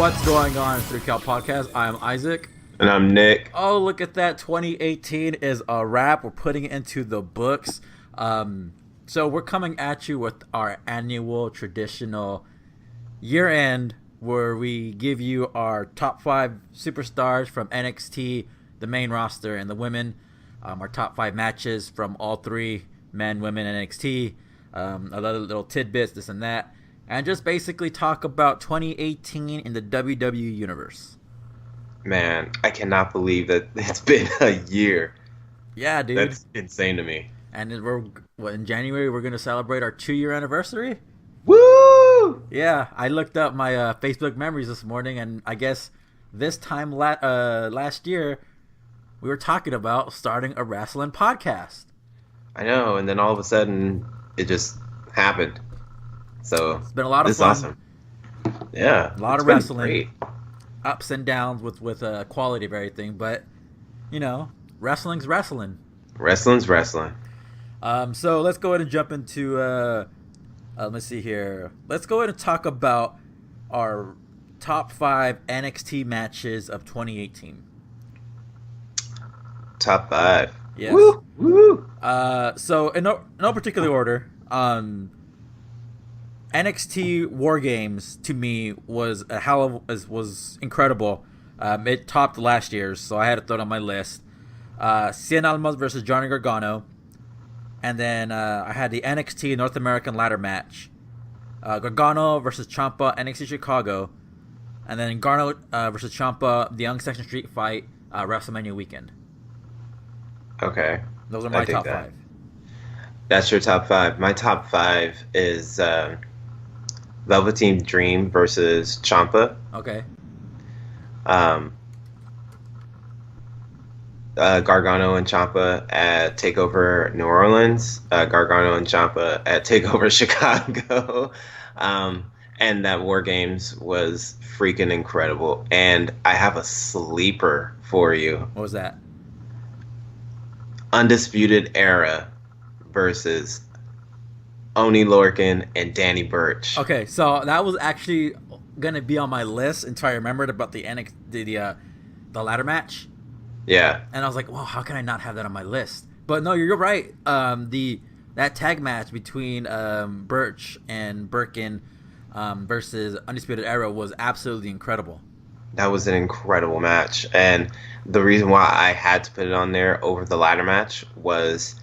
What's going on, 3Cal Podcast? I'm Isaac. And I'm Nick. Oh, look at that. 2018 is a wrap. We're putting it into the books. So we're coming at you with our annual traditional year-end where we give you our top 5 superstars from NXT, the main roster, and the women. Our top 5 matches from all 3, men, women, and NXT. Other little tidbits, this and that. And just basically talk about 2018 in the WWE Universe. Man, I cannot believe that it's been a year. Yeah, dude. That's insane to me. And in January, we're going to celebrate our 2-year anniversary. Woo! Yeah, I looked up my Facebook memories this morning, and I guess this time last year, we were talking about starting a wrestling podcast. I know, and then all of a sudden, it just happened. So it's been a lot of fun. Awesome. Yeah, a lot of wrestling, great. Ups and downs with quality of everything, but you know, wrestling's wrestling. Wrestling's wrestling. So let's go ahead and jump into. Let's see here. Let's go ahead and talk about our top 5 NXT matches of 2018. Top 5. Yes. Woo! Woo! So in no particular order. NXT War Games to me was was incredible. It topped last year's, so I had to throw it on my list. Cien Almas versus Johnny Gargano, and then I had the NXT North American ladder match. Gargano versus Ciampa, NXT Chicago, and then Gargano versus Ciampa, the Young Section Street fight, WrestleMania weekend. Okay, those are my top 5. That's your top 5. My top 5 is Velveteen Dream versus Ciampa. Okay. Gargano and Ciampa at TakeOver New Orleans. Gargano and Ciampa at TakeOver Chicago. And that War Games was freaking incredible. And I have a sleeper for you. What was that? Undisputed Era versus Oney Lorcan and Danny Burch. Okay, so that was actually gonna be on my list until I remembered about the ladder match. Yeah. And I was like, well, how can I not have that on my list? But no, you're right. That tag match between Burch and Birkin versus Undisputed Era was absolutely incredible. That was an incredible match, and the reason why I had to put it on there over the ladder match was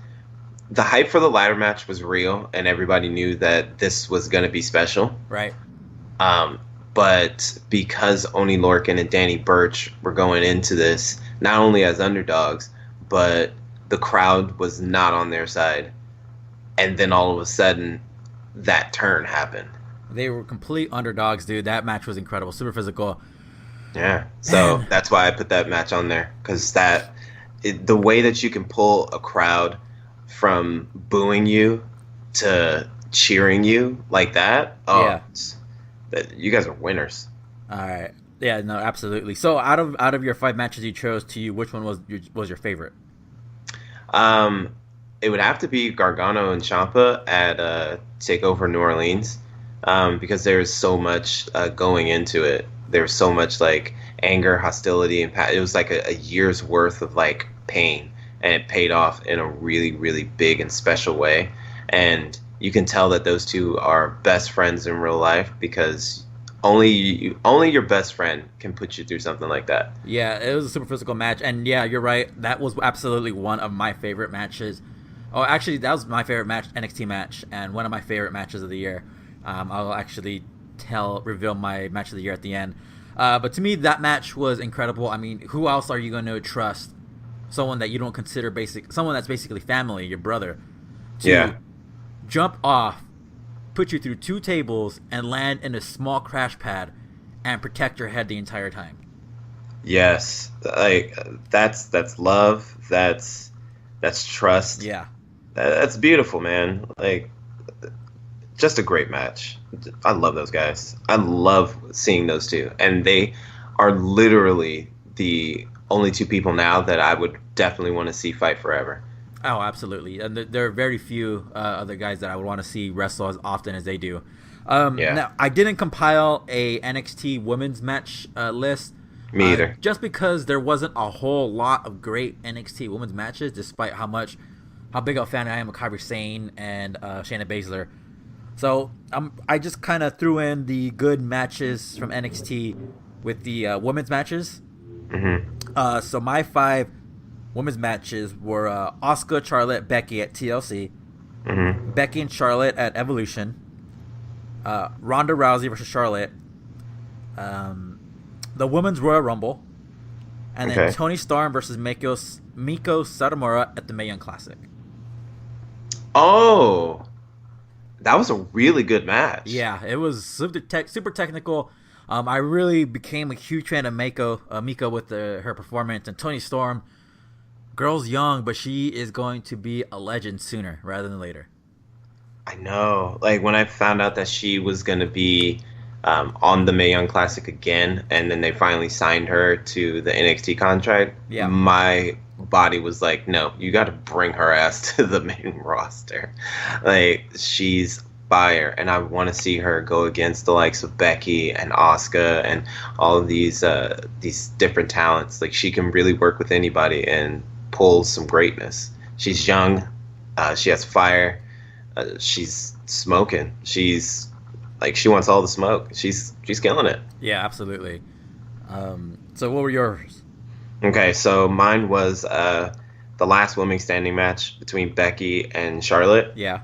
the hype for the ladder match was real, and everybody knew that this was going to be special. Right. But because Oney Lorcan and Danny Burch were going into this not only as underdogs, but the crowd was not on their side. And then all of a sudden, that turn happened. They were complete underdogs, dude. That match was incredible. Super physical. Yeah. So that's why I put that match on there. Because the way that you can pull a crowd from booing you to cheering you like that, you guys are winners. All right. Yeah, no, absolutely. So out of your 5 matches you chose, which one was your favorite? It would have to be Gargano and Ciampa at TakeOver New Orleans, because there's so much going into it. There's so much like anger, hostility, and it was like a year's worth of like pain, and it paid off in a really, really big and special way. And you can tell that those two are best friends in real life, because only your best friend can put you through something like that. Yeah, it was a super physical match, and yeah, you're right. That was absolutely one of my favorite matches. Oh, actually, that was my favorite NXT match, and one of my favorite matches of the year. I'll actually reveal my match of the year at the end. But to me, that match was incredible. I mean, who else are you going to trust? Someone that you don't consider someone that's basically family, your brother, to jump off, put you through 2 tables, and land in a small crash pad and protect your head the entire time. Yes, like that's love. That's trust. Yeah, that's beautiful, man. Like, just a great match. I love those guys. I love seeing those two, and they are literally the only 2 people now that I would definitely want to see fight forever. Oh, absolutely. And there are very few other guys that I would want to see wrestle as often as they do. Yeah, Now I didn't compile a NXT women's match list. me either. Just because there wasn't a whole lot of great NXT women's matches, despite how big of a fan I am of Kairi Sane and Shayna Baszler. So I just kind of threw in the good matches from NXT with the women's matches. Mm-hmm. So my 5 women's matches were Asuka, Charlotte, Becky at TLC, Mm-hmm. Becky and Charlotte at Evolution, Ronda Rousey versus Charlotte, the Women's Royal Rumble, and then Okay. Toni Storm versus Miko Satomura at the Mae Young Classic. Oh, that was a really good match. Yeah, it was super technical. I really became a huge fan of Miko with her performance, and Toni Storm. Girl's young, but she is going to be a legend sooner rather than later. I know. Like when I found out that she was going to be on the Mae Young Classic again, and then they finally signed her to the NXT contract, Yeah. my body was like, no, you got to bring her ass to the main roster. Like she's fire, and I want to see her go against the likes of Becky and Asuka and all of these different talents. Like she can really work with anybody and pull some greatness. She's young, she has fire, she's smoking. She's like she wants all the smoke. She's killing it. Yeah, absolutely. So what were yours? Okay, so mine was the last women's standing match between Becky and Charlotte. Yeah.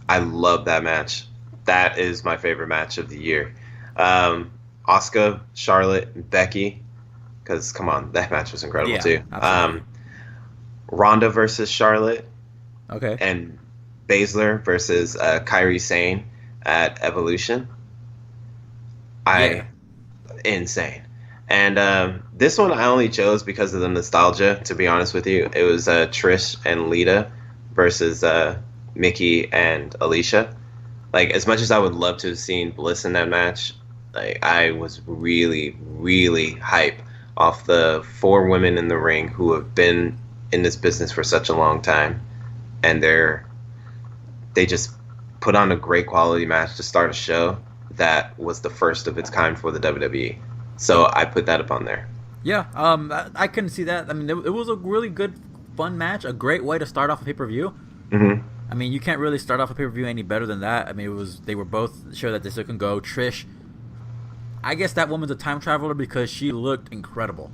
I love that match. That is my favorite match of the year. Asuka, Charlotte, and Becky. Because, come on, that match was incredible, Yeah, too. absolutely. Ronda versus Charlotte. Okay. And Baszler versus Kairi Sane at Evolution. Insane. And this one I only chose because of the nostalgia, to be honest with you. It was Trish and Lita versus Mickey and Alicia. Like, as much as I would love to have seen Bliss in that match, like, I was really, really hype off the 4 women in the ring who have been in this business for such a long time, and they just put on a great quality match to start a show that was the first of its kind for the WWE. So I put that up on there. Yeah, I couldn't see that. I mean, it was a really good, fun match. A great way to start off a pay-per-view. Mm-hmm. I mean, you can't really start off a pay-per-view any better than that. I mean, they were both sure that this can go. Trish, I guess that woman's a time traveler because she looked incredible.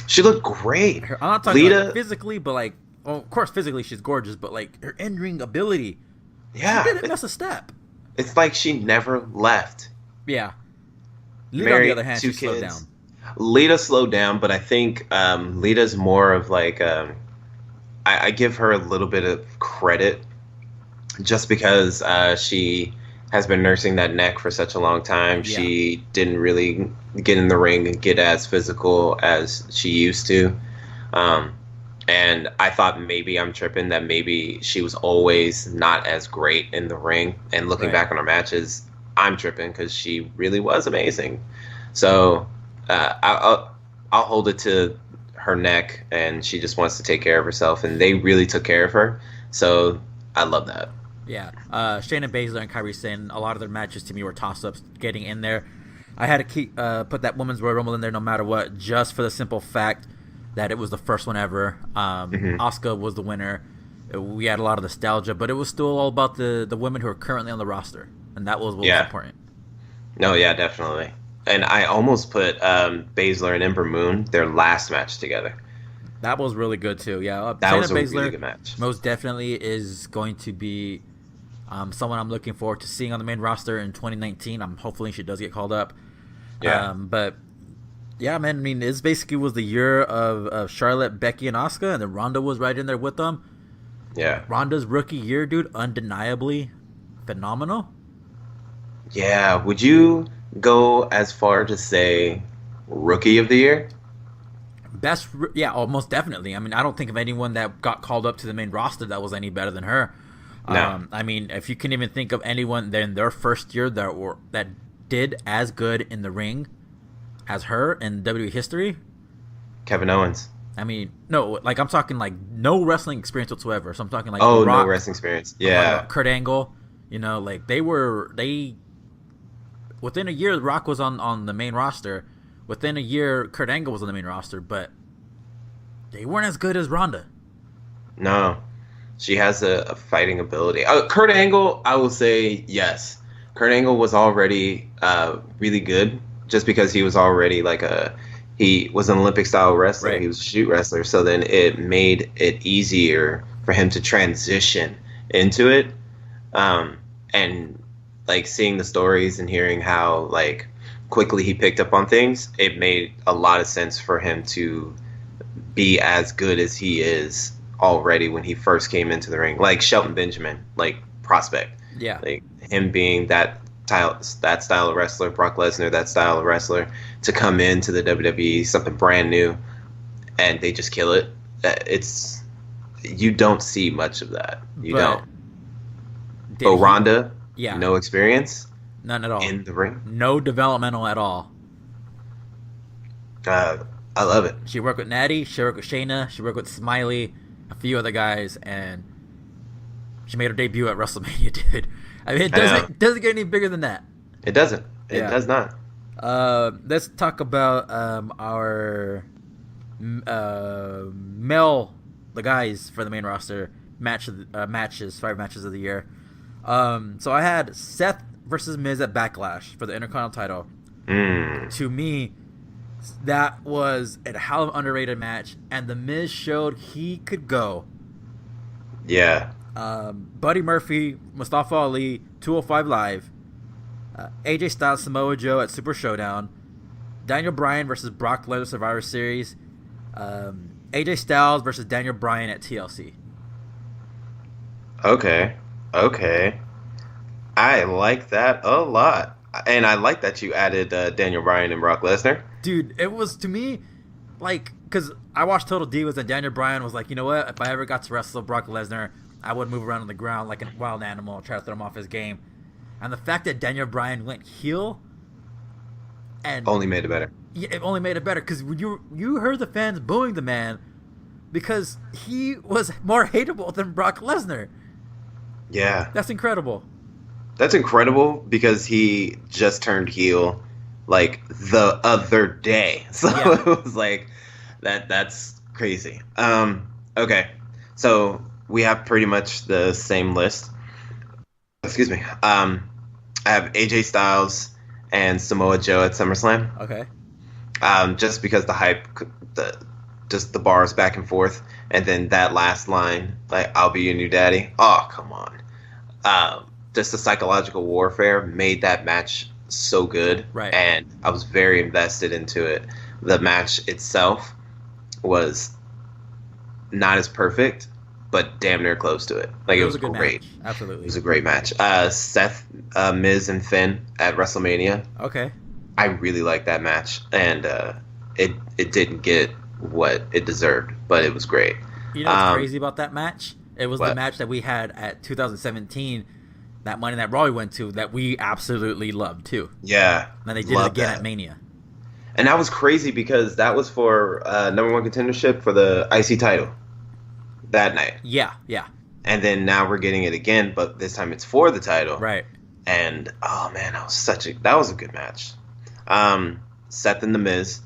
She looked great. I'm not talking Lita, like physically, but like, well, of course, physically she's gorgeous, but like her in-ring ability, yeah, she didn't miss a step. It's like she never left. Yeah. Lita, on Married, the other hand, 2 she slowed kids. down. Lita slowed down, but I think Lita's more of like I give her a little bit of credit just because she has been nursing that neck for such a long time. Yeah. She didn't really get in the ring and get as physical as she used to. And I thought maybe I'm tripping, that maybe she was always not as great in the ring. And looking Right. back on her matches, I'm tripping because she really was amazing. So I'll hold it to her neck, and she just wants to take care of herself, and they really took care of her. So I love that. Yeah, Shayna Baszler and Kairi Sane, a lot of their matches to me were toss-ups getting in there. I had to keep put that Women's Royal Rumble in there no matter what, just for the simple fact that it was the first one ever. Asuka was the winner. We had a lot of nostalgia, but it was still all about the women who are currently on the roster, and that was what was important. No, yeah, definitely. And I almost put Baszler and Ember Moon, their last match together. That was really good too. Yeah, That Shayna was a Baszler really good match. most definitely is going to be someone I'm looking forward to seeing on the main roster in 2019. I'm hopefully she does get called up. Yeah. But yeah, man. I mean, this basically was the year of Charlotte, Becky, and Asuka, and then Ronda was right in there with them. Yeah. Ronda's rookie year, dude, undeniably phenomenal. Yeah. Would you go as far to say Rookie of the Year? Yeah, almost definitely. I mean, I don't think of anyone that got called up to the main roster that was any better than her. No. I mean, if you can even think of anyone in their first year that did as good in the ring as her in WWE history, Kevin Owens. I mean, no, like I'm talking like no wrestling experience whatsoever. So I'm talking like Oh, The Rock, no wrestling experience. Yeah. Kurt Angle. You know, like they within a year, Rock was on the main roster. Within a year, Kurt Angle was on the main roster, but they weren't as good as Ronda. No, she has a fighting ability. Kurt Angle, I will say yes. Kurt Angle was already really good just because he was already he was an Olympic style wrestler. Right. He was a shoot wrestler. So then it made it easier for him to transition into it. And like seeing the stories and hearing how like quickly he picked up on things, it made a lot of sense for him to be as good as he is already when he first came into the ring. Like Shelton Benjamin, like prospect. Yeah. Like him being that style of wrestler, Brock Lesnar, that style of wrestler, to come into the WWE, something brand new, and they just kill it. You don't see much of that. You don't. But Ronda, no experience, none at all in the ring, no developmental at all. I love it. She worked with Natty, she worked with Shayna, she worked with Smiley, a few other guys, and she made her debut at WrestleMania, dude. I mean, it doesn't get any bigger than that. It doesn't. It does not. Let's talk about our the guys for the main roster matches, 5 matches of the year. So I had Seth versus Miz at Backlash for the Intercontinental title. To me, that was a hell of an underrated match, and the Miz showed he could go. Yeah. Buddy Murphy, Mustafa Ali, 205 Live, AJ Styles, Samoa Joe at Super Showdown, Daniel Bryan versus Brock Lesnar Survivor Series, AJ Styles versus Daniel Bryan at TLC. Okay. I like that a lot. And I like that you added Daniel Bryan and Brock Lesnar. Dude, it was, to me, like, because I watched Total Divas and Daniel Bryan was like, you know what, if I ever got to wrestle Brock Lesnar, I would move around on the ground like a wild animal, try to throw him off his game. And the fact that Daniel Bryan went heel and only made it better. Yeah, it only made it better because you heard the fans booing the man because he was more hateable than Brock Lesnar. Yeah. That's incredible. That's incredible because he just turned heel like the other day. So it was like that's crazy. Okay. So we have pretty much the same list. Excuse me. I have AJ Styles and Samoa Joe at SummerSlam. Okay. Just because the hype, the bars back and forth, and then that last line, like "I'll be your new daddy." Oh, come on. Just the psychological warfare made that match so good, right? And I was very invested into it. The match itself was not as perfect, but damn near close to it. Like it was a good great. Match. Absolutely, it was a great match. Seth, Miz, and Finn at WrestleMania. Okay, I really liked that match, and it didn't get what it deserved, but it was great. You know what's crazy about that match? It was what? The match that we had at 2017, that Monday Night Raw we went to, that we absolutely loved too. Yeah, and then they did it again at Mania. And that was crazy because that was for number 1 contendership for the IC title that night. Yeah. And then now we're getting it again, but this time it's for the title. Right. And oh man, that was a good match. Seth and The Miz.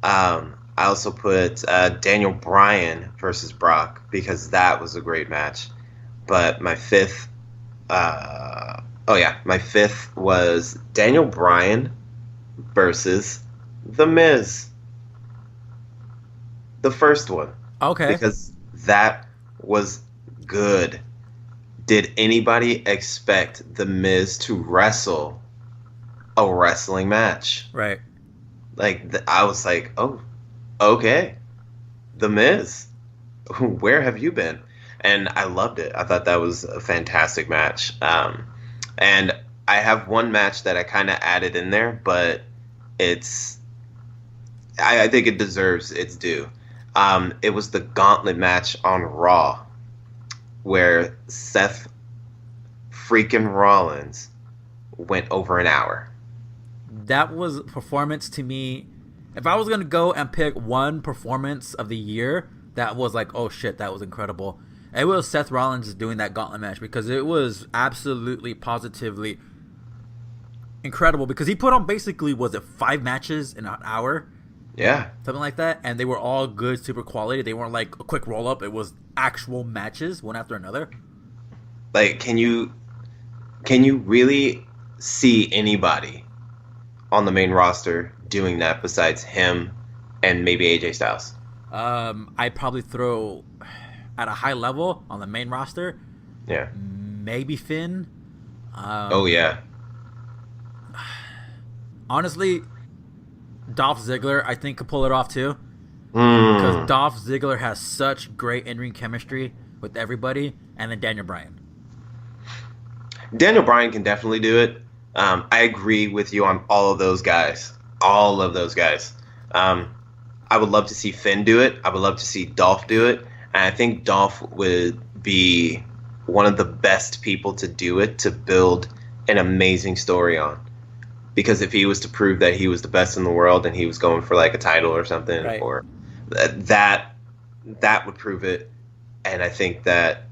I also put Daniel Bryan versus Brock because that was a great match. But my fifth was Daniel Bryan versus The Miz. The first one. Okay. Because that was good. Did anybody expect The Miz to wrestle a wrestling match? Right. Like, I was like, oh, okay. The Miz. Where have you been? And I loved it. I thought that was a fantastic match. And I have one match that I kind of added in there, but I think it deserves its due. It was the gauntlet match on Raw where Seth freaking Rollins went over an hour. That was performance to me. If I was going to go and pick one performance of the year, that was like, oh shit, that was incredible. It was Seth Rollins doing that gauntlet match because it was absolutely, positively incredible because he put on basically, was it 5 matches in an hour? Yeah. Something like that. And they were all good, super quality. They weren't like a quick roll up. It was actual matches, one after another. Like, can you really see anybody on the main roster doing that besides him and maybe AJ Styles? I'd probably throw at a high level on the main roster. Yeah. Maybe Finn. Oh yeah. Honestly, Dolph Ziggler, I think, could pull it off too. Mm. Because Dolph Ziggler has such great in-ring chemistry with everybody, and then Daniel Bryan. Daniel Bryan can definitely do it. I agree with you on all of those guys. All of those guys. I would love to see Finn do it. I would love to see Dolph do it. And I think Dolph would be one of the best people to do it, to build an amazing story on. Because if he was to prove that he was the best in the world and he was going for like a title or something, right, or that would prove it. And I think that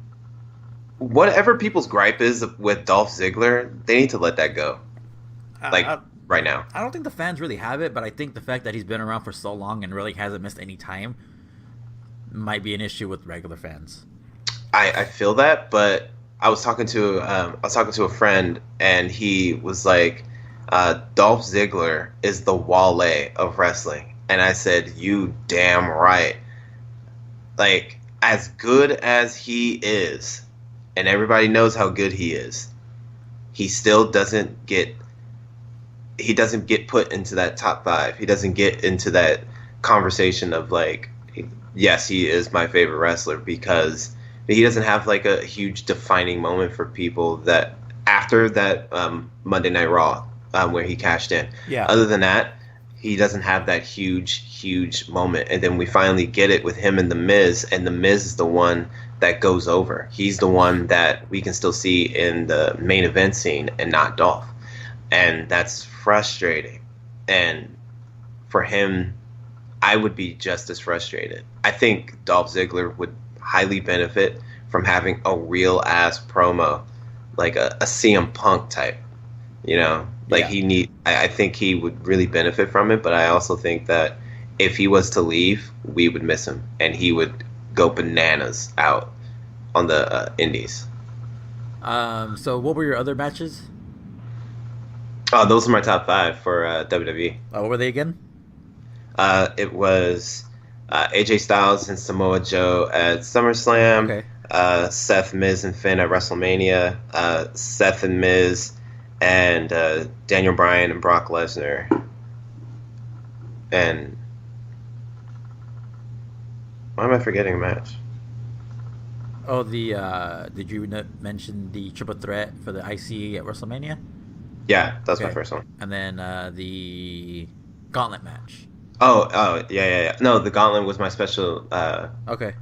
whatever people's gripe is with Dolph Ziggler, they need to let that go. Right now. I don't think the fans really have it, but I think the fact that he's been around for so long and really hasn't missed any time might be an issue with regular fans. I feel that, but I was talking to a friend, and he was like, Dolph Ziggler is the Wale of wrestling. And I said, you damn right. Like, as good as he is, and everybody knows how good he is, he still doesn't get put into that top 5. He doesn't get into that conversation of like, yes, he is my favorite wrestler, because he doesn't have like a huge defining moment for people that after that Monday Night Raw where he cashed in. Yeah. Other than that, he doesn't have that huge moment. And then we finally get it with him and The Miz, and The Miz is the one that goes over. He's the one that we can still see in the main event scene and not Dolph. And that's frustrating. And for him, I would be just as frustrated. I think Dolph Ziggler would highly benefit from having a real ass promo, like a CM Punk type, you know, like yeah. I think he would really benefit from it. But I also think that if he was to leave, we would miss him, and he would go bananas out on the indies. So what were your other matches? Oh, those are my top 5 for WWE. What were they again? It was AJ Styles and Samoa Joe at SummerSlam. Okay. Seth, Miz, and Finn at WrestleMania. Seth and Miz and Daniel Bryan and Brock Lesnar. And why am I forgetting a match? Oh, did you mention the triple threat for the IC at WrestleMania? Yeah, that's my first one. And then the gauntlet match. Oh, yeah. No, the gauntlet was my special. Okay.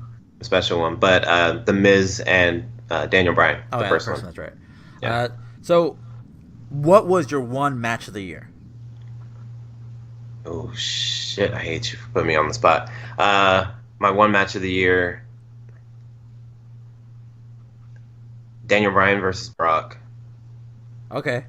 Special one, but the Miz and Daniel Bryan, the first one. That's right. Yeah. So, what was your one match of the year? Oh shit! I hate you for putting me on the spot. My one match of the year: Daniel Bryan versus Brock. Okay.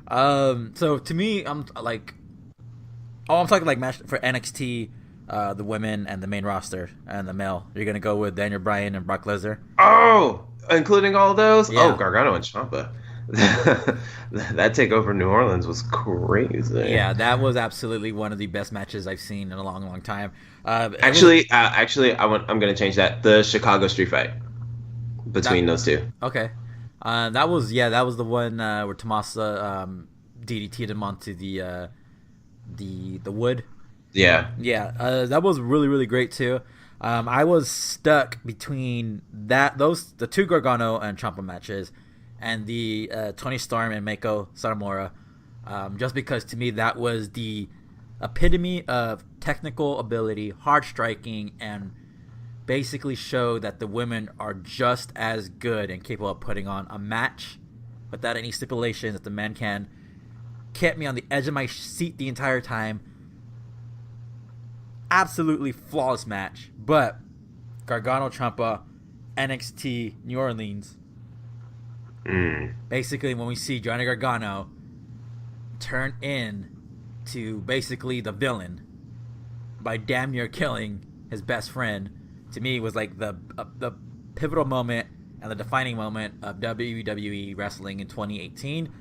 So to me, I'm talking like match for NXT, the women and the main roster and the male. You're gonna go with Daniel Bryan and Brock Lesnar. Oh, including all those? Yeah. Oh, Gargano and Ciampa. That takeover New Orleans was crazy. Yeah, that was absolutely one of the best matches I've seen in a long, long time. Actually, I'm gonna change that. The Chicago Street Fight between those two. Okay. That was the one where Tommaso DDT'd him onto the wood. Yeah. Yeah. That was really, really great too. I was stuck between the two Gargano and Ciampa matches, and the Tony Storm and Meiko Satomura, just because to me that was the epitome of technical ability, hard striking, and basically show that the women are just as good and capable of putting on a match without any stipulations that the men can. Kept me on the edge of my seat the entire time. Absolutely flawless match. But Gargano Ciampa, NXT New Orleans. Basically, when we see Johnny Gargano turn in to basically the villain by damn near killing his best friend, to me was like the pivotal moment and the defining moment of WWE wrestling in 2018.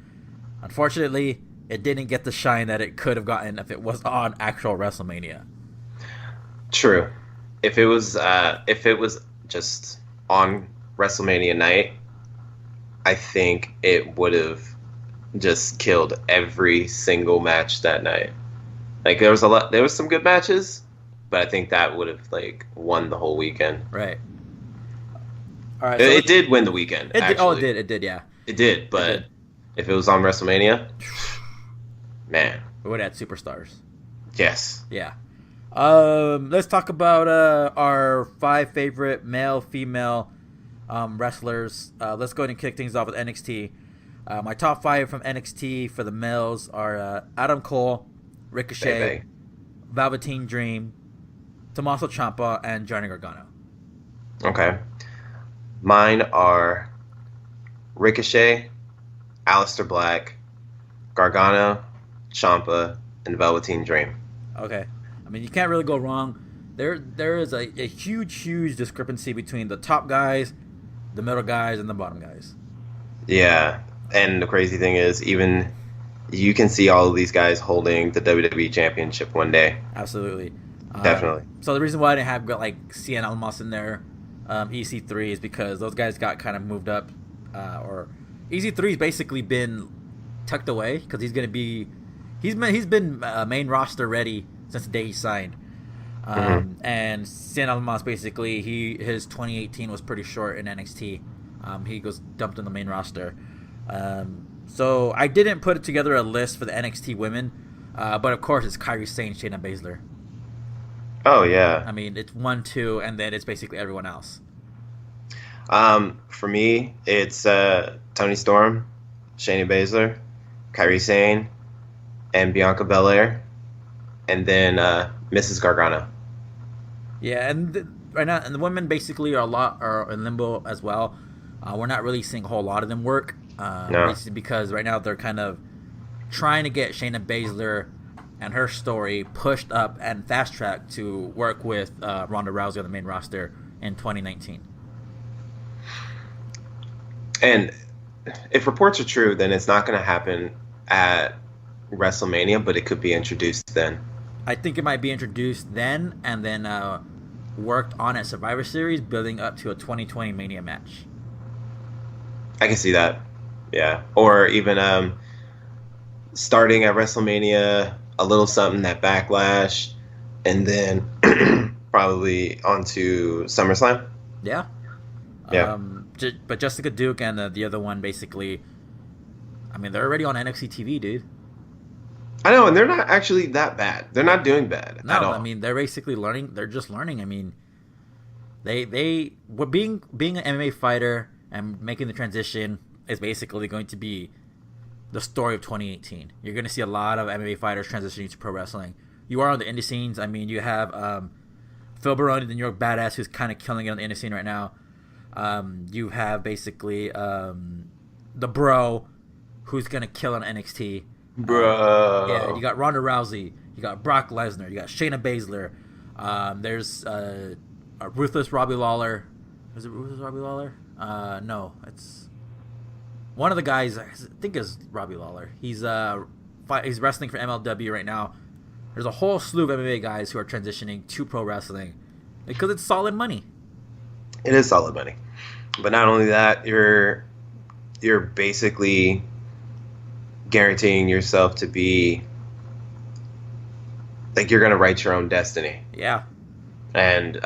Unfortunately, it didn't get the shine that it could have gotten if it was on actual WrestleMania. True. If it was just on WrestleMania night, I think it would have just killed every single match that night. Like there was some good matches, but I think that would have like won the whole weekend. Right. All right. It did win the weekend. It did. Yeah. It did, but if it was on WrestleMania, man, we would have had superstars. Yes. Yeah. Let's talk about our 5 favorite male, female wrestlers. Let's go ahead and kick things off with NXT. My top 5 from NXT for the males are Adam Cole, Ricochet, Velveteen Dream, Tommaso Ciampa, and Johnny Gargano. Okay. Mine are Ricochet, Aleister Black, Gargano, Ciampa, and Velveteen Dream. Okay. I mean, you can't really go wrong. There is a huge discrepancy between the top guys, the middle guys, and the bottom guys. Yeah. And the crazy thing is, even you can see all of these guys holding the WWE Championship one day. Absolutely. Definitely. So the reason why I didn't have like Cien Almas in there, EC3, is because those guys got kind of moved up. Or EC3's basically been tucked away because he's been main roster ready since the day he signed. And Cien Almas basically his 2018 was pretty short in NXT. He was dumped in the main roster. So I didn't put together a list for the NXT women, but of course it's Kairi Sane, Shayna Baszler. Oh yeah. I mean, it's 1, 2, and then it's basically everyone else. For me, it's Toni Storm, Shayna Baszler, Kairi Sane, and Bianca Belair, and then Mrs. Gargano. Yeah, and right now, and the women basically are in limbo as well. We're not really seeing a whole lot of them work. No. Basically because right now they're kind of trying to get Shayna Baszler and her story pushed up and fast tracked to work with Ronda Rousey on the main roster in 2019. And if reports are true, then it's not going to happen at WrestleMania, but it could be introduced then. I think it might be introduced then and then worked on at Survivor Series, building up to a 2020 Mania match. I can see that. Yeah. Or even starting at WrestleMania, a little something at Backlash, and then probably onto SummerSlam. Yeah. Yeah. But Jessica Duke and the other one, basically, I mean, they're already on NXT TV, dude. I know, and they're not actually that bad. They're not doing bad at all. I mean, they're basically learning. They're just learning. I mean, they were being an MMA fighter and making the transition is basically going to be the story of 2018. You're going to see a lot of MMA fighters transitioning to pro wrestling. You are on the indie scenes. I mean, you have Phil Baroni, the New York Badass, who's kind of killing it on the indie scene right now. You have basically the Bro, who's going to kill on NXT. Bro. Yeah, you got Ronda Rousey. You got Brock Lesnar. You got Shayna Baszler. There's a Ruthless Robbie Lawler. Is it Ruthless Robbie Lawler? No, it's one of the guys. I think is Robbie Lawler. He's wrestling for MLW right now. There's a whole slew of MMA guys who are transitioning to pro wrestling because it's solid money. It is solid money, but not only that, you're basically guaranteeing yourself to be like you're gonna write your own destiny. Yeah, and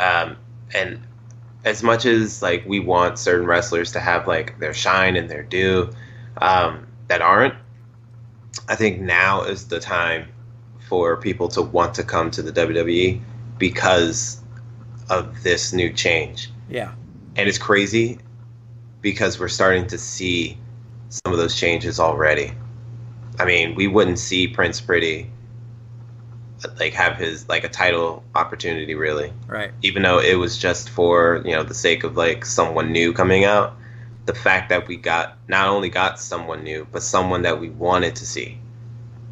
as much as like we want certain wrestlers to have like their shine and their due, that aren't, I think now is the time for people to want to come to the WWE because of this new change. Yeah. And it's crazy because we're starting to see some of those changes already. I mean, we wouldn't see Prince Pretty like have his like a title opportunity really. Right. Even though it was just for, the sake of like someone new coming out. The fact that we not only got someone new, but someone that we wanted to see.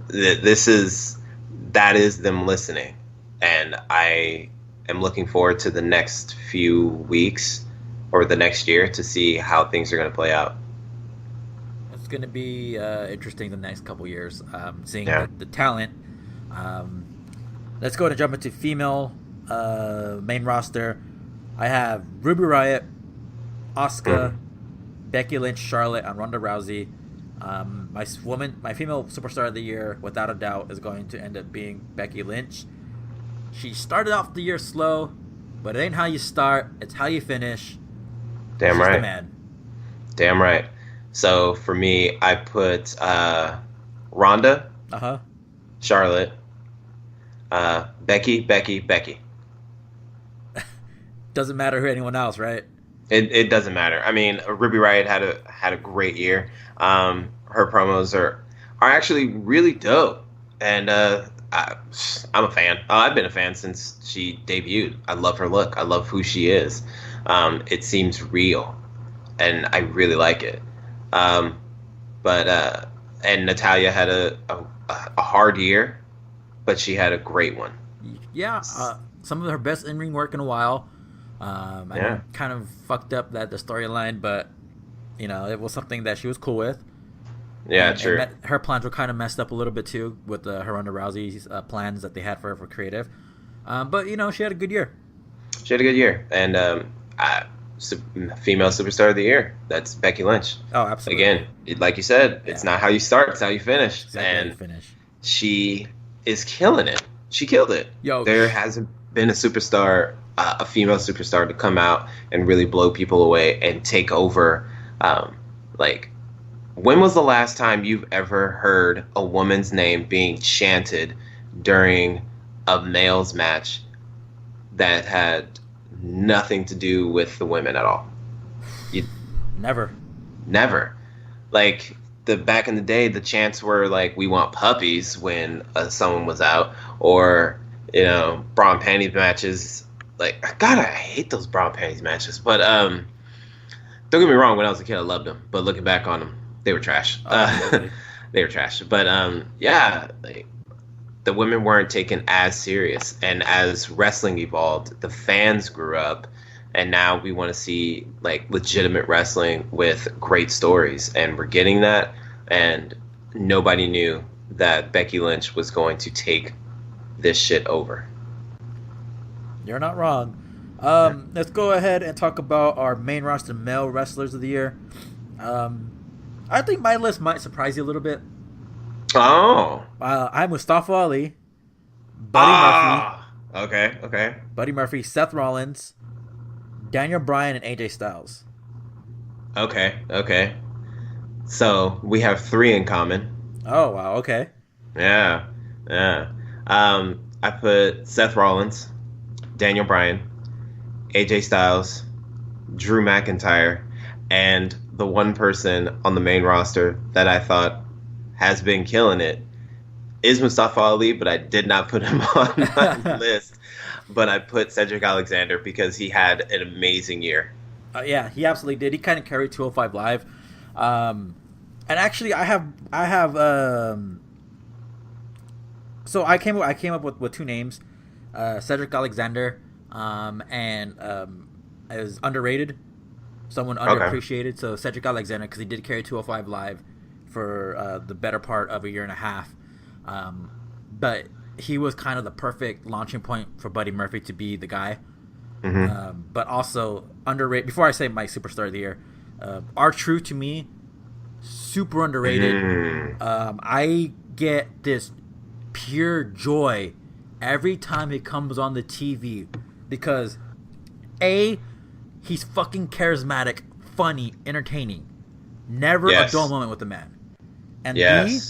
That is them listening, and I am looking forward to the next few weeks or the next year to see how things are going to play out. It's going to be interesting the next couple years, seeing Yeah. the talent. Um, let's go and jump into female main roster. I have Ruby Riott, Asuka, Becky Lynch, Charlotte, and Ronda Rousey. My female superstar of the year, without a doubt, is going to end up being Becky Lynch. She started off the year slow, but it ain't how you start; it's how you finish. Damn She's right. the man. Damn right. So for me, I put Ronda, Uh-huh. Charlotte, Becky, Becky, Becky. Doesn't matter who anyone else, right? It doesn't matter. I mean, Ruby Riott had a great year. Her promos are actually really dope, and I'm a fan. I've been a fan since she debuted. I love her look. I love who she is. It seems real, and I really like it. Um, but and Natalia had a hard year, but she had a great one. Yeah, some of her best in-ring work in a while. Yeah. I kind of fucked up the storyline, but it was something that she was cool with. Yeah, And true. her plans were kind of messed up a little bit too with her Ronda Rousey's plans that they had for her for creative. But she had a good year. She had a good year, and female superstar of the year. That's Becky Lynch. Oh, absolutely. Again, like you said, it's not how you start; it's how you finish. Exactly how you And finish. she is killing it. She killed it. Yo, There hasn't been a superstar, a female superstar, to come out and really blow people away and take over. Like, when was the last time you've ever heard a woman's name being chanted during a male's match that had nothing to do with the women at all? You Never. never. Like, the back in the day, the chants were like, "We want puppies" when someone was out, or bra and panties matches. Like, God, I hate those bra and panties matches. But don't get me wrong, when I was a kid, I loved them. But looking back on them, they were trash. Absolutely. They were trash. But yeah, like, the women weren't taken as serious, and as wrestling evolved, the fans grew up. And now we want to see like legitimate wrestling with great stories, and we're getting that. And nobody knew that Becky Lynch was going to take this shit over. You're not wrong. Let's go ahead and talk about our main roster male wrestlers of the year. I think my list might surprise you a little bit. Oh, I'm Mustafa Ali, Buddy Okay. Murphy, Seth Rollins, Daniel Bryan, and AJ Styles. Okay. So we have 3 in common. Oh wow, okay. Yeah. I put Seth Rollins, Daniel Bryan, AJ Styles, Drew McIntyre, and the one person on the main roster that I thought has been killing it is Mustafa Ali, but I did not put him on my list. But I put Cedric Alexander because he had an amazing year. Yeah, he absolutely did. He kind of carried 205 Live. And actually, I have. So I came up with 2 names, Cedric Alexander, and is underrated, someone underappreciated. So Cedric Alexander, because he did carry 205 Live for the better part of a year and a half, but he was kind of the perfect launching point for Buddy Murphy to be the guy. Mm-hmm. But also underrated. Before I say my superstar of the year, R-Truth to me, super underrated. I get this pure joy every time he comes on the TV because A, he's fucking charismatic, funny, entertaining. Never a dull moment with the man. And B,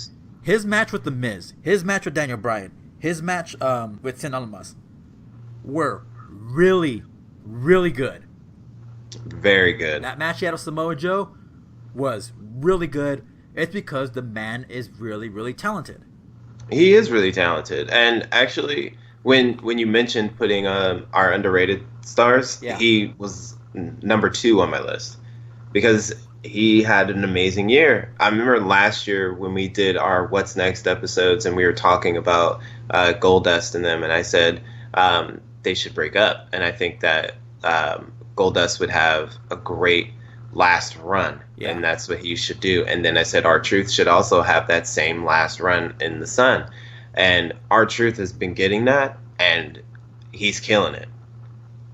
his match with The Miz, his match with Daniel Bryan, his match with Sin Almas were really, really good. Very good. That match he had with Samoa Joe was really good. It's because the man is really, really talented. He is really talented. And actually, when you mentioned putting our underrated stars, he was number 2 on my list. Because he had an amazing year. I remember last year when we did our What's Next episodes and we were talking about Goldust and them, and I said they should break up. And I think that Goldust would have a great last run, Yeah. and that's what he should do. And then I said R-Truth should also have that same last run in the sun. And R-Truth has been getting that, and he's killing it.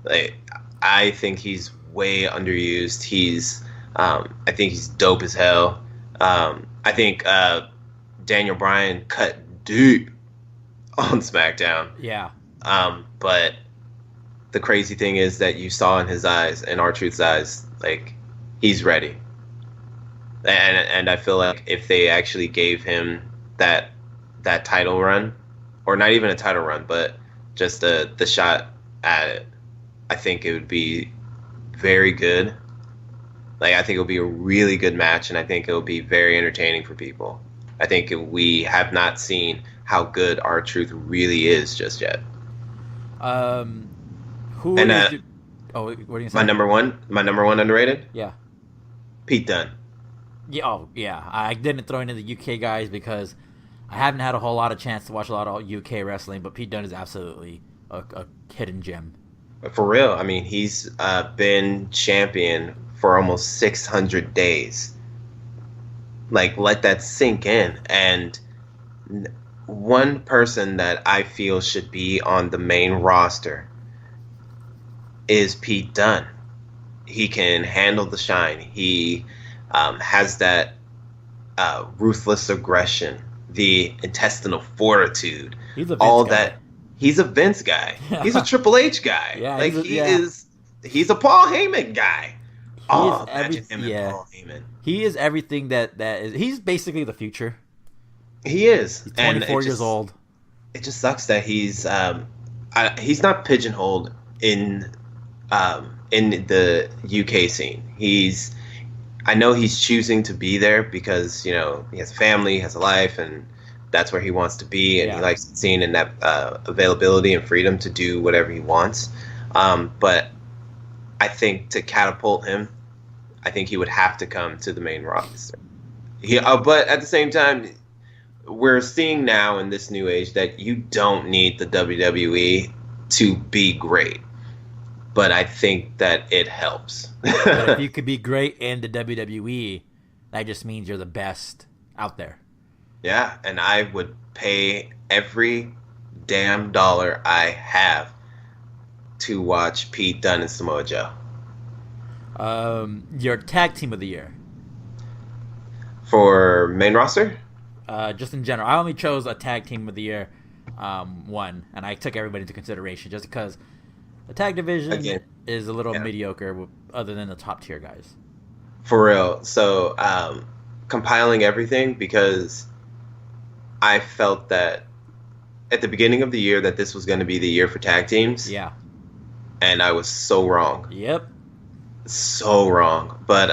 Like, I think he's way underused. I think he's dope as hell. I think Daniel Bryan cut deep on SmackDown. Yeah. But the crazy thing is that you saw in his eyes, in R-Truth's eyes, like, he's ready. And I feel like if they actually gave him that title run, or not even a title run, but just the shot at it, I think it would be very good. Like, I think it would be a really good match, and I think it will be very entertaining for people. I think we have not seen how good R-Truth really is just yet. Who And, is your- Oh, what are you gonna say? My number one underrated, Yeah. Pete Dunne. Yeah. Oh, yeah. I didn't throw in the UK guys because I haven't had a whole lot of chance to watch a lot of UK wrestling, but Pete Dunne is absolutely a hidden gem. For real, I mean, he's been champion for almost 600 days. Like, let that sink in. And one person that I feel should be on the main roster is Pete Dunne. He can handle the shine. He has that ruthless aggression, the intestinal fortitude, He's a Vince all guy. that. He's a Vince guy. He's a Triple H guy. Yeah, like he's he's a Paul Heyman guy. is Imagine him yeah. and Paul Heyman. He is everything that is. He's basically the future. He is. He's And 24 years old. It just sucks that he's not pigeonholed in the UK scene. I know he's choosing to be there because, you know, he has a family, he has a life, and that's where he wants to be, and Yeah. he likes seeing in that availability and freedom to do whatever he wants. But I think to catapult him, I think he would have to come to the main roster. But at the same time, we're seeing now in this new age that you don't need the WWE to be great. But I think that it helps. But if you could be great in the WWE, that just means you're the best out there. Yeah, and I would pay every damn dollar I have to watch Pete Dunne and Samoa Joe. Your tag team of the year, For main roster? just in general. I only chose a tag team of the year, one, and I took everybody into consideration just because the tag division Again, is a little yeah. mediocre, other than the top tier guys. For real. So, compiling everything, because I felt that at the beginning of the year that this was going to be the year for tag teams. Yeah. And I was so wrong. Yep. So wrong. But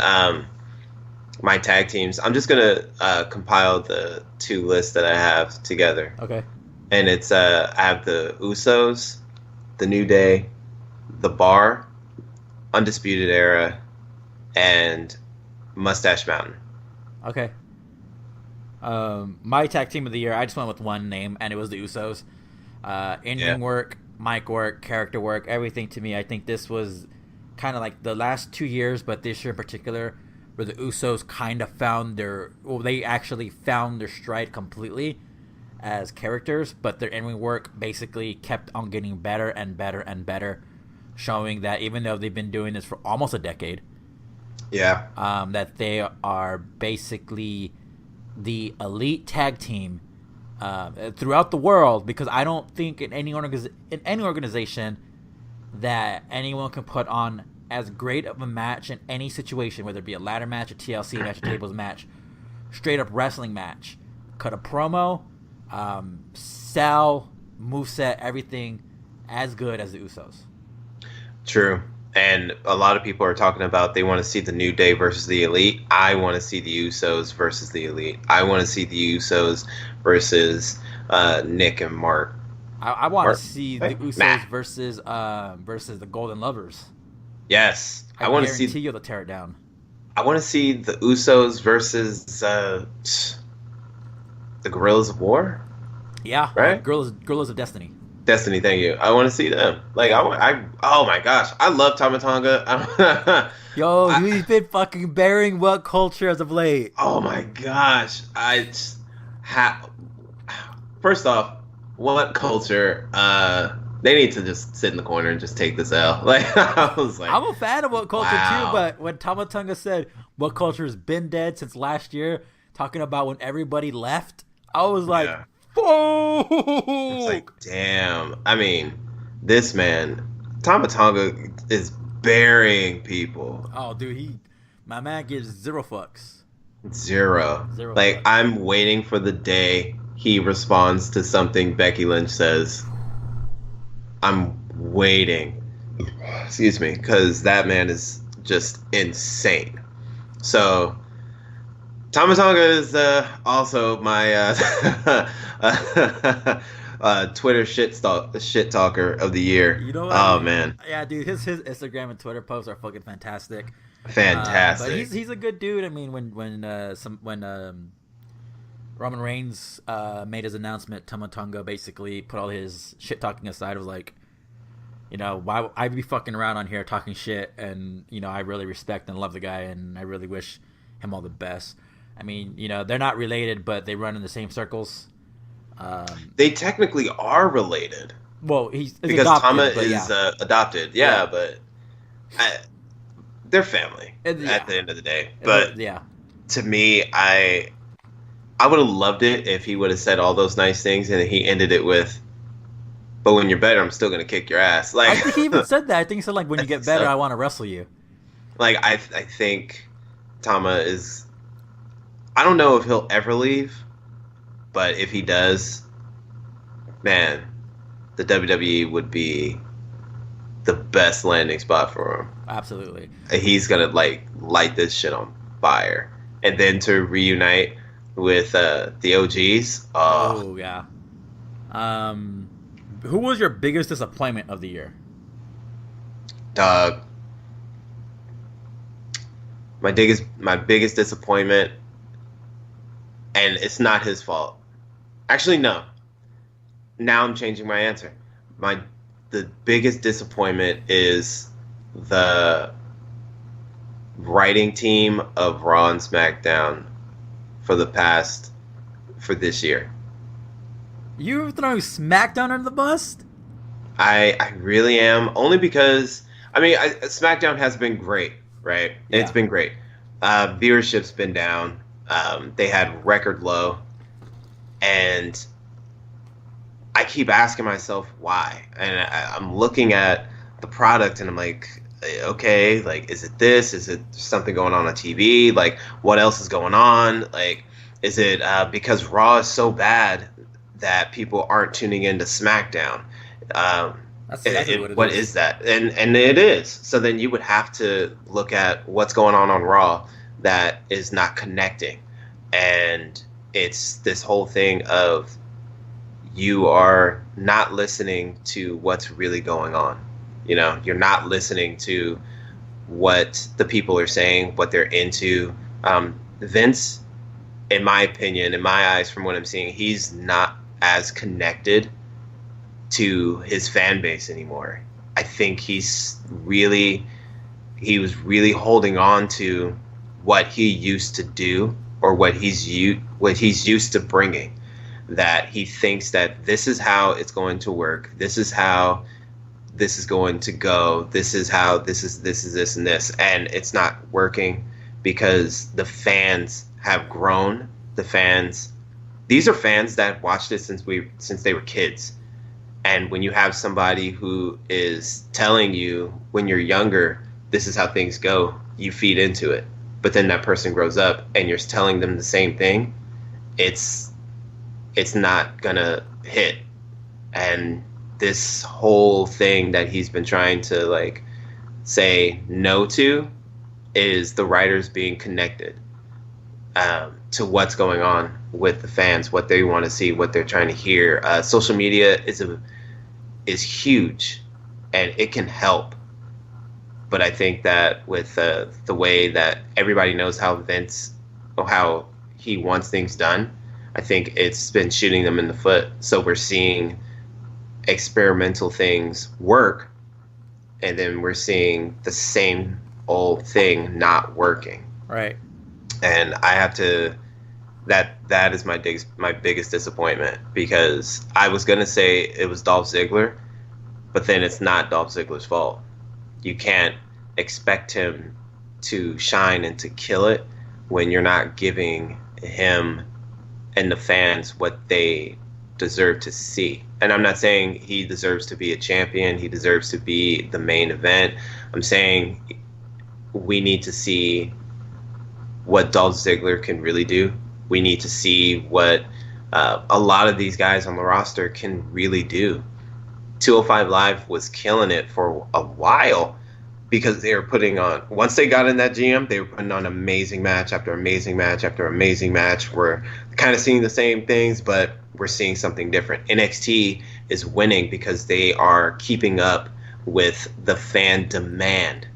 my tag teams, I'm just going to compile the two lists that I have together. Okay. And it's I have the Usos, the New Day, the Bar, Undisputed Era, and Mustache Mountain. Okay. My tag team of the year, I just went with one name, and it was the Usos. In-ring work, mic work, character work, everything to me. I think this was kind of like the last 2 years, but this year in particular, where the Usos kind of they actually found their stride completely as characters, but their in-ring work basically kept on getting better and better and better, showing that even though they've been doing this for almost a decade, Yeah. that they are basically the elite tag team throughout the world, because I don't think in any organization that anyone can put on as great of a match in any situation, whether it be a ladder match, a TLC match, a tables match, straight up wrestling match, cut a promo, sell, moveset, everything as good as the Usos. True. And a lot of people are talking about they want to see the New Day versus the Elite. I want to see the Usos versus the Elite. I want to see the Usos versus Nick and Mark. I want to see the Usos Nah. versus the Golden Lovers. Yes, I want to see. guarantee you'll tear it down. I want to see the Usos versus the Guerrillas of War, Yeah, right? Gorillas of Destiny. Destiny, thank you. I want to see them. Like Yeah. oh my gosh, I love Tama Tonga. Yo, I, he's been fucking burying what culture as of late. oh my gosh, ha, first off, what culture? They need to just sit in the corner and just take this L. Like I was like, I'm a fan of what culture too, wow, but when Tamatonga said what culture has been dead since last year, talking about when everybody left, I was like, yeah. It's fuck. like, damn. I mean, this man, Tama Tonga is burying people. Oh, dude, my man gives zero fucks. Zero. Zero Like, fucks. I'm waiting for the day he responds to something Becky Lynch says. I'm waiting. Excuse me, because that man is just insane. So, Tama Tonga is also my Twitter shit talker of the year. You know what? Oh man, Yeah, dude, his Instagram and Twitter posts are fucking fantastic. But fantastic. he's a good dude. I mean, when Roman Reigns made his announcement, Tamatonga basically put all his shit talking aside. Was like, why I be fucking around on here talking shit, and I really respect and love the guy, and I really wish him all the best. I mean, they're not related, but they run in the same circles. They technically are related Well, he's because adopted, Tama but is yeah. adopted. Yeah, but they're family Yeah. at the end of the day. But yeah, to me, I would have loved it if he would have said all those nice things and he ended it with, "But when you're better, I'm still gonna kick your ass." Like I think he even said that. I think he said like, when you get better, so, I want to wrestle you. like I think Tama is. I don't know if he'll ever leave, but if he does, man, the WWE would be the best landing spot for him. Absolutely. He's gonna like light this shit on fire, and then to reunite with the OGs. Oh yeah. Who was your biggest disappointment of the year? Dog. My biggest disappointment, and it's not his fault. Actually, no. Now I'm changing my answer. The biggest disappointment is the writing team of Raw and SmackDown for this year. You throwing SmackDown under the bus? I really am, only because SmackDown has been great, right? Yeah. It's been great. Viewership's been down. They had record low, and I keep asking myself why. And I'm looking at the product, and I'm like, okay, like, is it this? Is it something going on TV? Like, what else is going on? Like, is it because Raw is so bad that people aren't tuning into SmackDown? That's exactly what is that? And it is. So then you would have to look at what's going on Raw that is not connecting. And it's this whole thing of you are not listening to what's really going on. You're not listening to what the people are saying, what they're into. Vince, in my opinion, in my eyes, from what I'm seeing, he's not as connected to his fan base anymore. I think he was really holding on to what he used to do, or what he's used to bringing. That he thinks that this is how it's going to work. This is how this is going to go. This is how this is this and this, and it's not working because the fans have grown. These are fans that watched it since they were kids. And when you have somebody who is telling you when you're younger, this is how things go, you feed into it. But then that person grows up and you're telling them the same thing, it's not gonna hit. And this whole thing that he's been trying to like say no to is the writers being connected to what's going on with the fans, what they want to see, what they're trying to hear. Social media is huge, and it can help. But I think that with the way that everybody knows how Vince, or how he wants things done, I think it's been shooting them in the foot. So we're seeing experimental things work, and then we're seeing the same old thing not working. Right. And I have to, that is my biggest disappointment, because I was gonna say it was Dolph Ziggler, but then it's not Dolph Ziggler's fault. You can't expect him to shine and to kill it when you're not giving him and the fans what they deserve to see. And I'm not saying he deserves to be a champion, he deserves to be the main event. I'm saying we need to see what Dolph Ziggler can really do. We need to see what a lot of these guys on the roster can really do. 205 Live was killing it for a while because they were putting on, once they got in that GM, they were putting on amazing match after amazing match after amazing match. We're kind of seeing the same things, but we're seeing something different. NXT is winning because they are keeping up with the fan demand,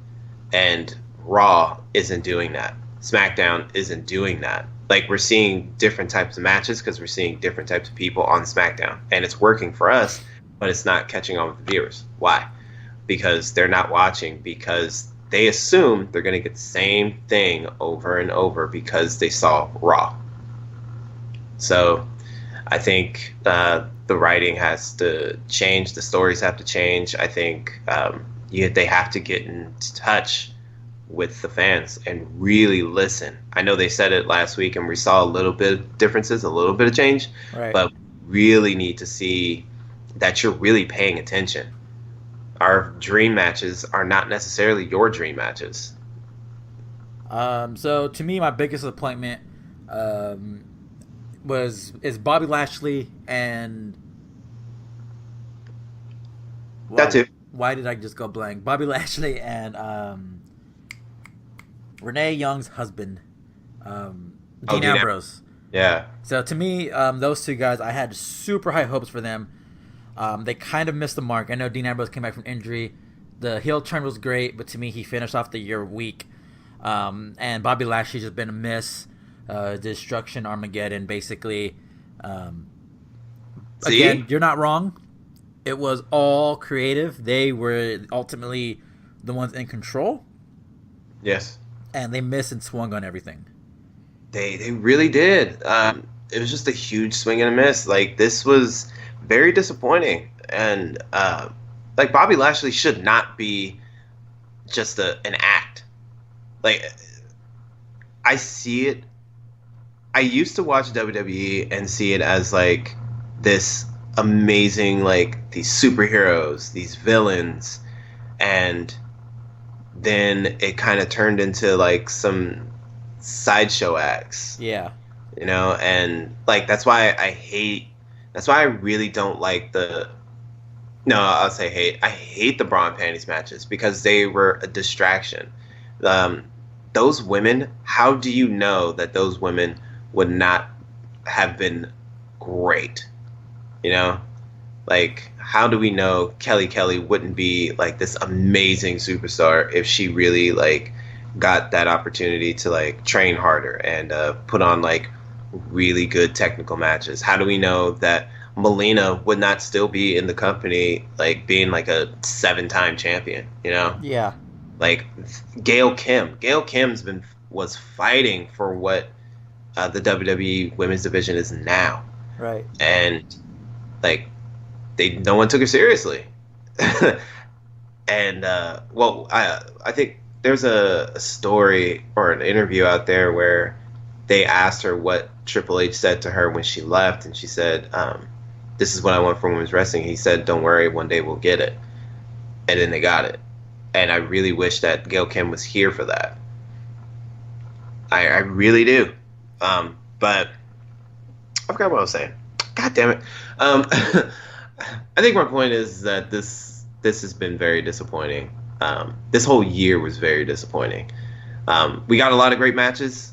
and Raw isn't doing that. SmackDown isn't doing that. Like, we're seeing different types of matches because we're seeing different types of people on SmackDown, and it's working for us, but it's not catching on with the viewers. Why? Because they're not watching, because they assume they're going to get the same thing over and over because they saw Raw. So I think the writing has to change. The stories have to change. I think they have to get in touch with the fans and really listen. I know they said it last week and we saw a little bit of differences, a little bit of change, Right. but really need to see that you're really paying attention. Our dream matches are not necessarily your dream matches. So to me, my biggest disappointment is Bobby Lashley and That too. Why did I just go blank? Bobby Lashley and Renee Young's husband, Dean Ambrose. Yeah. So to me, those two guys, I had super high hopes for them. They kind of missed the mark. I know Dean Ambrose came back from injury. The heel turn was great, but to me, he finished off the year weak. And Bobby Lashley's just been a miss. Destruction Armageddon, basically. Again, you're not wrong. It was all creative. They were ultimately the ones in control. Yes. And they missed and swung on everything. They really did. It was just a huge swing and a miss. Like, this was very disappointing. And like, Bobby Lashley should not be just an act. Like, I see it. I used to watch WWE and see it as like this amazing, like, these superheroes, these villains, and then it kind of turned into like some sideshow acts. Yeah. You know, and like that's why I really don't like I hate the bra and panties matches, because they were a distraction. Those women, how do you know that those women would not have been great? You know? Like, how do we know Kelly wouldn't be like this amazing superstar if she really like got that opportunity to like train harder and put on like really good technical matches? How do we know that Melina would not still be in the company, like being like a 7-time champion? You know? Yeah. Like Gail Kim's was fighting for what the WWE Women's Division is now. Right. And like, no one took her seriously. And I think there's a story or an interview out there where they asked her what Triple H said to her when she left, and she said, "This is what I want from women's wrestling." He said, "Don't worry, one day we'll get it." And then they got it. And I really wish that Gail Kim was here for that. I really do. But I forgot what I was saying. God damn it. I think my point is that this has been very disappointing. This whole year was very disappointing. We got a lot of great matches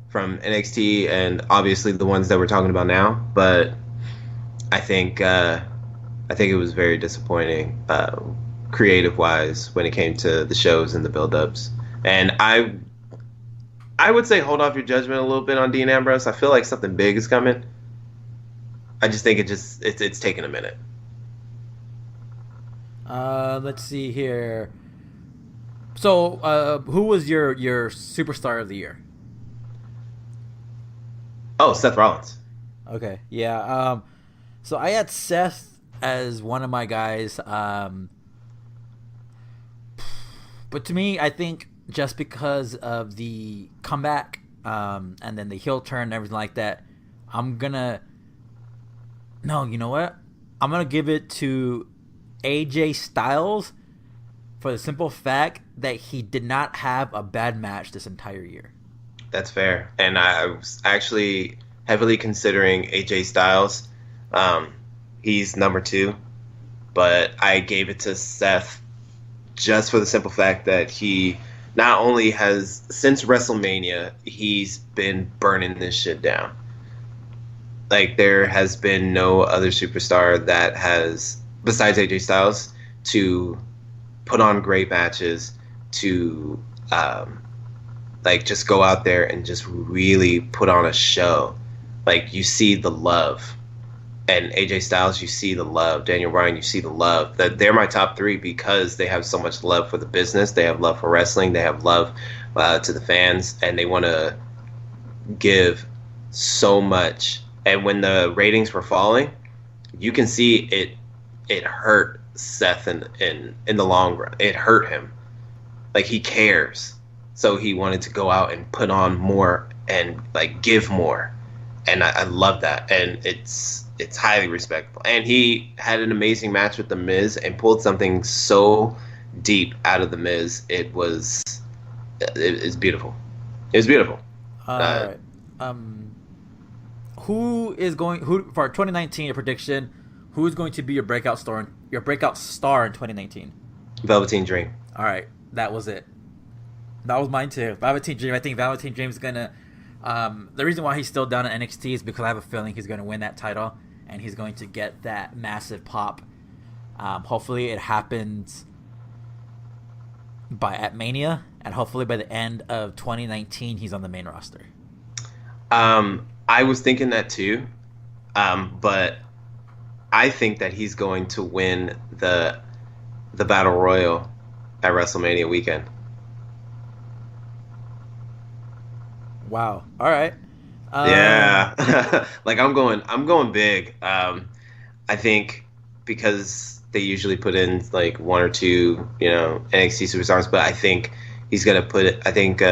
from NXT and obviously the ones that we're talking about now, but I think it was very disappointing creative wise when it came to the shows and the build ups. And I would say hold off your judgment a little bit on Dean Ambrose. I feel like something big is coming. I just think it's taking a minute. Let's see here. So, who was your superstar of the year? Oh, Seth Rollins. Okay, yeah. So I had Seth as one of my guys. But to me, I think just because of the comeback, and then the heel turn and everything like that, no, you know what? I'm gonna give it to AJ Styles for the simple fact that he did not have a bad match this entire year. That's fair. And I was actually heavily considering AJ Styles. He's number 2, but I gave it to Seth just for the simple fact that he not only has, since WrestleMania, he's been burning this shit down. Like, there has been no other superstar that has, besides AJ Styles, to put on great matches, to like just go out there and just really put on a show. Like, you see the love. And AJ Styles, you see the love. Daniel Bryan, you see the love. That they're my top 3 because they have so much love for the business. They have love for wrestling. They have love to the fans, and they want to give so much. And when the ratings were falling, you can see it hurt Seth in the long run. It hurt him. Like, he cares. So he wanted to go out and put on more and like give more. And I love that. And it's highly respectful. And he had an amazing match with The Miz and pulled something so deep out of The Miz. It's beautiful. It was beautiful. All right. Who for 2019? Your prediction? Who is going to be your breakout star in 2019? Velveteen Dream. All right, that was it. That was mine too. Velveteen Dream. I think Velveteen Dream is gonna. The reason why he's still down at NXT is because I have a feeling he's gonna win that title and he's going to get that massive pop. Hopefully, it happens at Mania, and hopefully by the end of 2019, he's on the main roster. I was thinking that too, but I think that he's going to win the Battle Royal at WrestleMania weekend. Wow. All right. Yeah. Like, I'm going big. I think because they usually put in like 1 or 2, NXT superstars, but I think he's going to put it, I think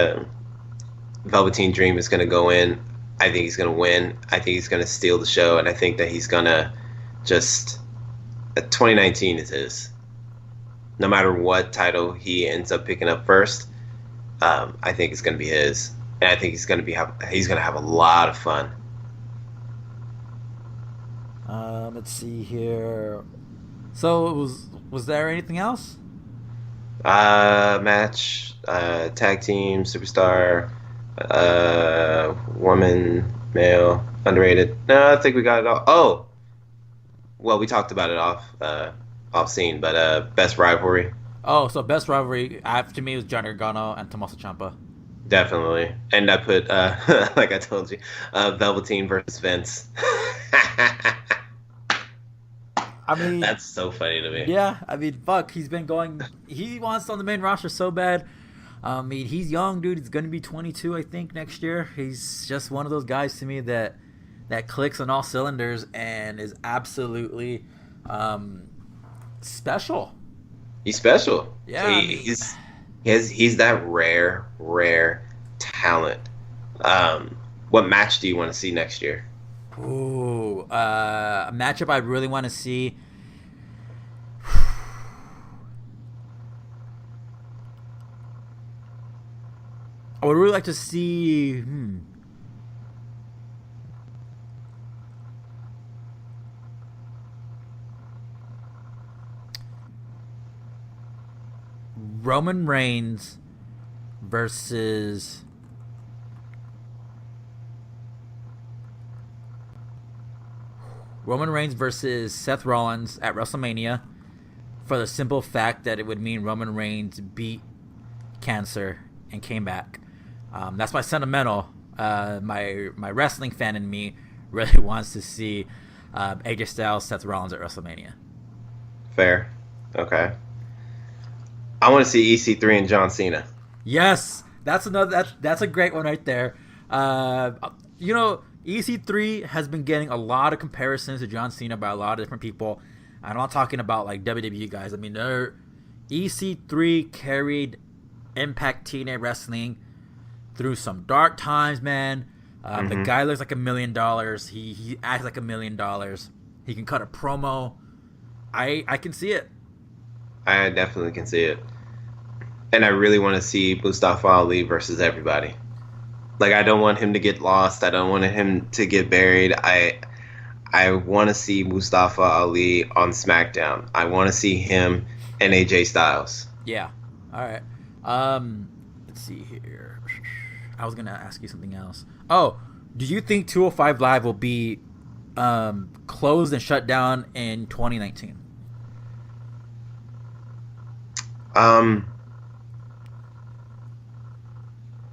Velveteen Dream is going to go in. I think he's going to win. I think he's going to steal the show, and I think that he's going to just 2019 is his. No matter what title he ends up picking up first, I think it's going to be his, and I think he's going to have a lot of fun. Let's see here. So was there anything else? Match, tag team, superstar, woman, male, underrated. No, I think we got it all. Oh, well, we talked about it off scene, but best rivalry. Oh, so best rivalry to me was Johnny Gargano and Tommaso Ciampa. Definitely, and I put like I told you, Velveteen versus Vince. I mean, that's so funny to me. Yeah, I mean, fuck, he wants on the main roster so bad. I mean, he's young, dude. He's going to be 22, I think, next year. He's just one of those guys to me that clicks on all cylinders and is absolutely special. He's special. Yeah. He's that rare talent. What match do you want to see next year? Ooh, a matchup I really want to see. I would really like to see. Roman Reigns versus Seth Rollins at WrestleMania for the simple fact that it would mean Roman Reigns beat cancer and came back. That's my sentimental. My wrestling fan in me really wants to see AJ Styles, Seth Rollins at WrestleMania. Fair. Okay. I want to see EC3 and John Cena. Yes, that's a great one right there. EC3 has been getting a lot of comparisons to John Cena by a lot of different people. I'm not talking about like WWE guys. I mean, EC3 carried Impact TNA Wrestling through some dark times, man. The guy looks like $1 million. He acts like $1 million. He can cut a promo. I can see it. I definitely can see it. And I really want to see Mustafa Ali versus everybody. Like, I don't want him to get lost. I don't want him to get buried. I want to see Mustafa Ali on SmackDown. I want to see him and AJ Styles. Yeah. All right. Let's see here. I was going to ask you something else. Oh, do you think 205 Live will be closed and shut down in 2019?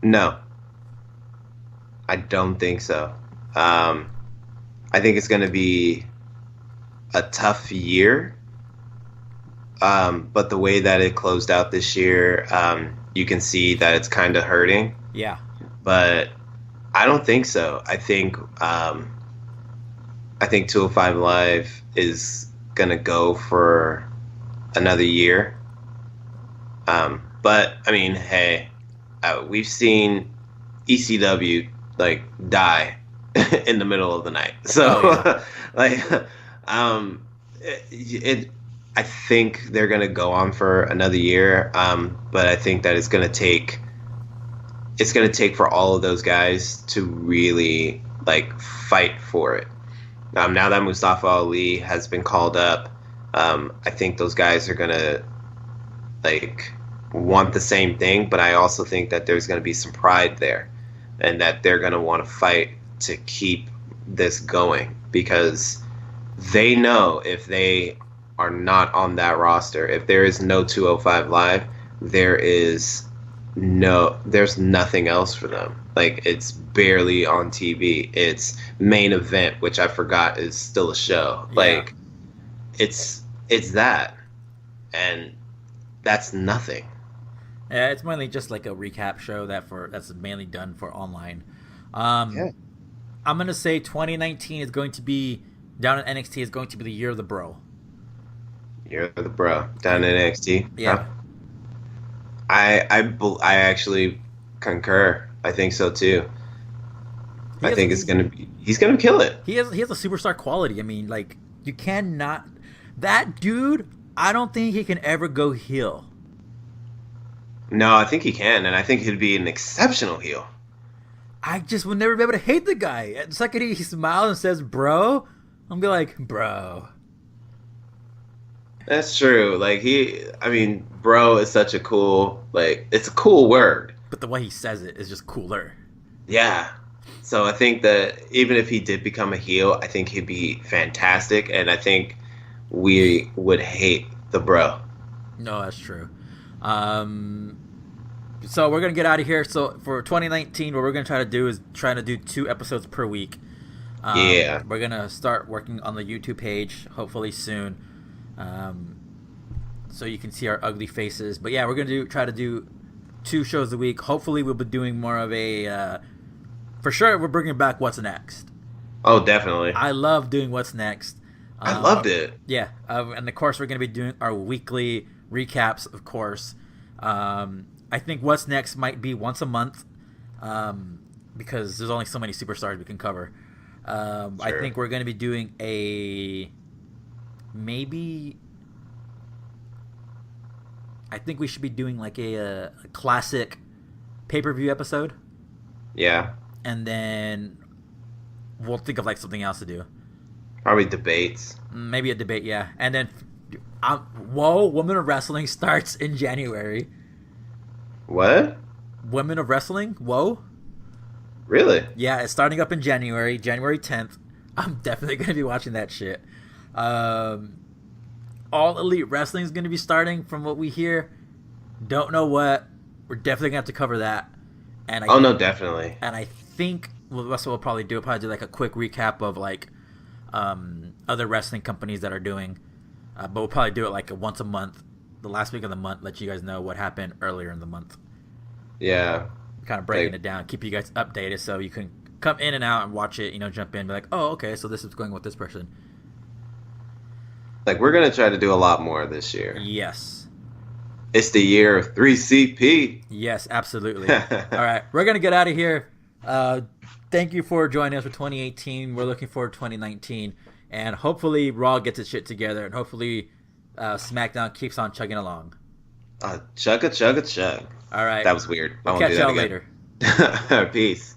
No. I don't think so. I think it's going to be a tough year. But the way that it closed out this year, you can see that it's kind of hurting. Yeah. But I don't think so. I think 205 Live is going to go for another year. But, I mean, hey, we've seen ECW like die in the middle of the night. So I think they're going to go on for another year. But I think that it's going to take for all of those guys to really like fight for it. Now that Mustafa Ali has been called up, I think those guys are going to like want the same thing, but I also think that there's going to be some pride there and that they're going to want to fight to keep this going, because they know if they are not on that roster, if there is no 205 Live, there's nothing else for them. Like, it's barely on TV. It's Main Event, which I forgot is still a show. Yeah. Like, it's that, and that's nothing. Yeah, it's mainly just like a recap show that's mainly done for online. I'm gonna say 2019 is going to be down in NXT is going to be the year of the bro. Year of the bro down in NXT. Yeah. I actually concur. I think so too. I think he's gonna kill it. He has a superstar quality. I mean, like, you cannot. That dude, I don't think he can ever go heel. No, I think he can, and I think he'd be an exceptional heel. I just would never be able to hate the guy. The second he smiles and says "bro," I'm be like, "Bro." That's true. Like, bro is such a cool, like, it's a cool word. But the way he says it is just cooler. Yeah. So I think that even if he did become a heel, I think he'd be fantastic, and I think we would hate the bro. No, that's true. So we're gonna get out of here. So for 2019, what we're gonna try to do is trying to do 2 episodes per week. Yeah. We're gonna start working on the YouTube page hopefully soon, so you can see our ugly faces. But yeah, we're gonna try to do 2 shows a week. Hopefully, we'll be doing more of a. For sure, we're bringing back What's Next. Oh, definitely. I love doing What's Next. I loved it. Yeah, and of course, we're gonna be doing our weekly recaps. Of course. I think What's Next might be once a month, because there's only so many superstars we can cover. Sure. I think we're going to be doing I think we should be doing like a classic pay-per-view episode. Yeah. And then we'll think of like something else to do. Probably debates. Maybe a debate, yeah. And then, Women of Wrestling starts in January. What? Women of Wrestling? Whoa. Really? Yeah, it's starting up in January 10th. I'm definitely going to be watching that shit. All Elite Wrestling is going to be starting from what we hear. Don't know what. We're definitely going to have to cover that. And Oh no, definitely. And I think that's what we'll probably do. We'll probably do like a quick recap of like other wrestling companies that are doing. But we'll probably do it like once a month, the last week of the month, let you guys know what happened earlier in the month. Yeah. Kind of breaking it down, keep you guys updated so you can come in and out and watch it, jump in, be like, oh, okay, so this is going with this person. Like, we're going to try to do a lot more this year. Yes. It's the year of 3CP. Yes, absolutely. All right, we're going to get out of here. Thank you for joining us for 2018. We're looking forward to 2019. And hopefully Raw gets its shit together. And hopefully SmackDown keeps on chugging along. Chugga, chugga, chug. All right. That was weird. We'll catch y'all later. Peace.